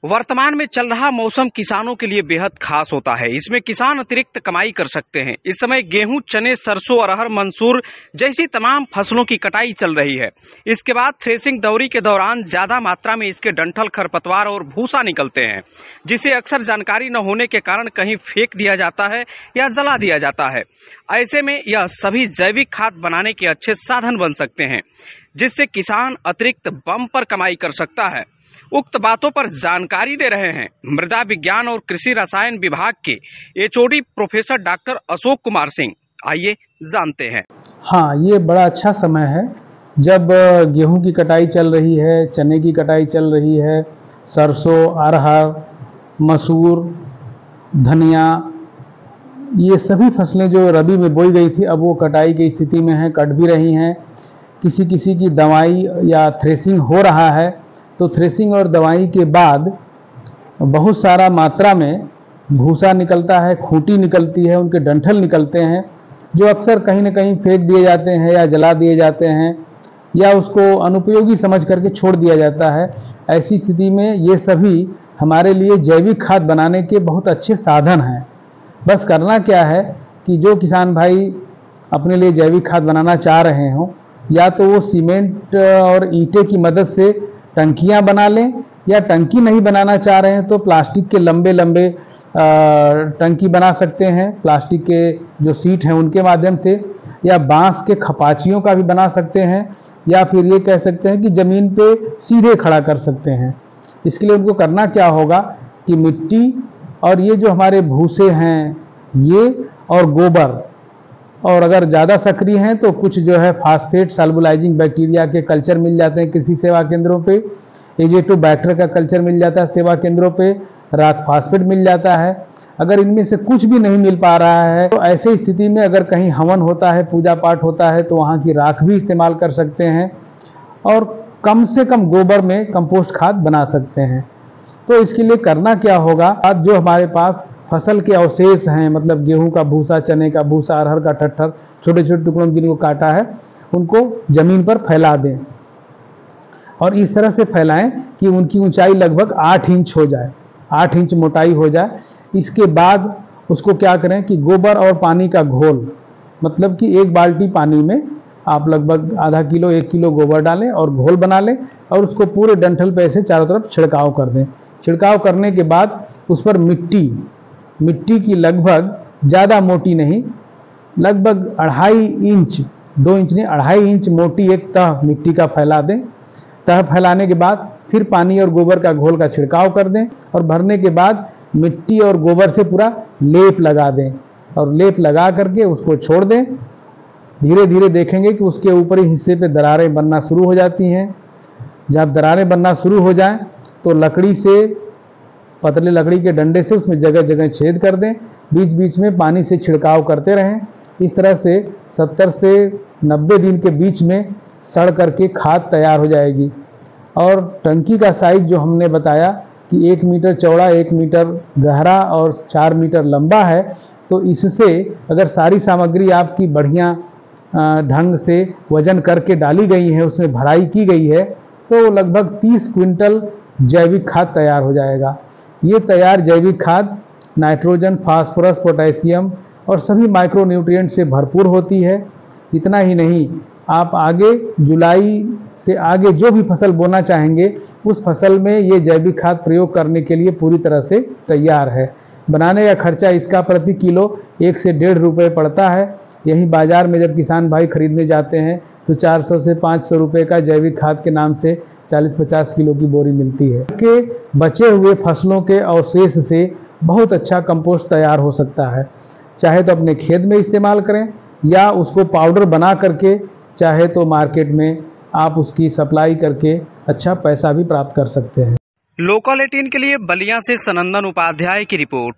वर्तमान में चल रहा मौसम किसानों के लिए बेहद खास होता है। इसमें किसान अतिरिक्त कमाई कर सकते हैं। इस समय गेहूं, चने, सरसों, अरहर, मंसूर जैसी तमाम फसलों की कटाई चल रही है। इसके बाद थ्रेसिंग दौरी के दौरान ज्यादा मात्रा में इसके डंठल, खरपतवार और भूसा निकलते हैं, जिसे अक्सर जानकारी न होने के कारण कहीं फेंक दिया जाता है या जला दिया जाता है। ऐसे में यह सभी जैविक खाद बनाने के अच्छे साधन बन सकते हैं, जिससे किसान अतिरिक्त बम्पर कमाई कर सकता है। उक्त बातों पर जानकारी दे रहे हैं मृदा विज्ञान और कृषि रसायन विभाग के HOD professor doctor Ashok Kumar Singh. आइए जानते हैं। हाँ, ये बड़ा अच्छा समय है जब गेहूं की कटाई चल रही है, चने की कटाई चल रही है, सरसों, अरहर, मसूर, धनिया, ये सभी फसलें जो रबी में बोई गई थी अब वो कटाई की स्थिति में हैं, कट भी रही हैं। किसी किसी की दवाई या थ्रेसिंग हो रहा है, तो थ्रेसिंग और दवाई के बाद बहुत सारा मात्रा में भूसा निकलता है, खूंटी निकलती है, उनके डंठल निकलते हैं, जो अक्सर कहीं न कहीं फेंक दिए जाते हैं या जला दिए जाते हैं या उसको अनुपयोगी समझ करके छोड़ दिया जाता है। ऐसी स्थिति में ये सभी हमारे लिए जैविक खाद बनाने के बहुत अच्छे साधन हैं। बस करना क्या है कि जो किसान भाई अपने लिए जैविक खाद बनाना चाह रहे हों, या तो वो सीमेंट और ईंटे की मदद से टंकियां बना लें, या टंकी नहीं बनाना चाह रहे हैं तो प्लास्टिक के लंबे लंबे टंकी बना सकते हैं, प्लास्टिक के जो सीट हैं उनके माध्यम से, या बांस के खपाचियों का भी बना सकते हैं, या फिर ये कह सकते हैं कि ज़मीन पे सीधे खड़ा कर सकते हैं। इसके लिए उनको करना क्या होगा कि मिट्टी और ये जो हमारे भूसे हैं ये और गोबर, और अगर ज़्यादा सक्रिय हैं तो कुछ जो है फास्फेट सॉल्बलाइजिंग बैक्टीरिया के कल्चर मिल जाते हैं कृषि सेवा केंद्रों पे, एजेटोबैक्टर का कल्चर मिल जाता है सेवा केंद्रों पे, राख फास्फेट मिल जाता है। अगर इनमें से कुछ भी नहीं मिल पा रहा है तो ऐसे स्थिति में अगर कहीं हवन होता है, पूजा पाठ होता है, तो वहाँ की राख भी इस्तेमाल कर सकते हैं और कम से कम गोबर में कंपोस्ट खाद बना सकते हैं। तो इसके लिए करना क्या होगा, आज जो हमारे पास फसल के अवशेष हैं, मतलब गेहूं का भूसा, चने का भूसा, अरहर का टट्ठर, छोटे छोटे टुकड़ों में जिनको काटा है, उनको जमीन पर फैला दें और इस तरह से फैलाएं कि उनकी ऊंचाई लगभग 8 इंच हो जाए, 8 इंच मोटाई हो जाए। इसके बाद उसको क्या करें कि गोबर और पानी का घोल, मतलब कि 1 बाल्टी पानी में आप लगभग आधा किलो 1 किलो गोबर डालें और घोल बना लें और उसको पूरे डंठल पे ऐसे चारों तरफ छिड़काव कर दें। छिड़काव करने के बाद उस पर मिट्टी की लगभग ज़्यादा मोटी नहीं, लगभग 2.5 इंच, 2 इंच नहीं 2.5 इंच मोटी एक तह मिट्टी का फैला दें। तह फैलाने के बाद फिर पानी और गोबर का घोल का छिड़काव कर दें और भरने के बाद मिट्टी और गोबर से पूरा लेप लगा दें और लेप लगा करके उसको छोड़ दें। धीरे धीरे देखेंगे कि उसके ऊपरी हिस्से पे दरारें बनना शुरू हो जाती हैं। जब दरारें बनना शुरू हो जाएं तो लकड़ी से, पतले लकड़ी के डंडे से उसमें जगह जगह छेद कर दें, बीच बीच में पानी से छिड़काव करते रहें। इस तरह से 70 से 90 दिन के बीच में सड़ करके खाद तैयार हो जाएगी। और टंकी का साइज जो हमने बताया कि 1 मीटर चौड़ा, 1 मीटर गहरा और 4 मीटर लंबा है, तो इससे अगर सारी सामग्री आपकी बढ़िया ढंग से वजन करके डाली गई है, उसमें भराई की गई है, तो लगभग 30 क्विंटल जैविक खाद तैयार हो जाएगा। ये तैयार जैविक खाद नाइट्रोजन, फास्फोरस, पोटेशियम और सभी माइक्रो न्यूट्रिएंट से भरपूर होती है। इतना ही नहीं, आप आगे जुलाई से आगे जो भी फसल बोना चाहेंगे उस फसल में ये जैविक खाद प्रयोग करने के लिए पूरी तरह से तैयार है। बनाने का खर्चा इसका प्रति किलो 1 से 1.5 रुपये पड़ता है। यहीं बाजार में जब किसान भाई खरीदने जाते हैं तो 400 से 500 रुपये का जैविक खाद के नाम से 40-50 किलो की बोरी मिलती है। के बचे हुए फसलों के अवशेष से बहुत अच्छा कंपोस्ट तैयार हो सकता है। चाहे तो अपने खेत में इस्तेमाल करें या उसको पाउडर बना करके, चाहे तो मार्केट में आप उसकी सप्लाई करके अच्छा पैसा भी प्राप्त कर सकते हैं। लोकल 18 के लिए बलिया से सनंदन उपाध्याय की रिपोर्ट।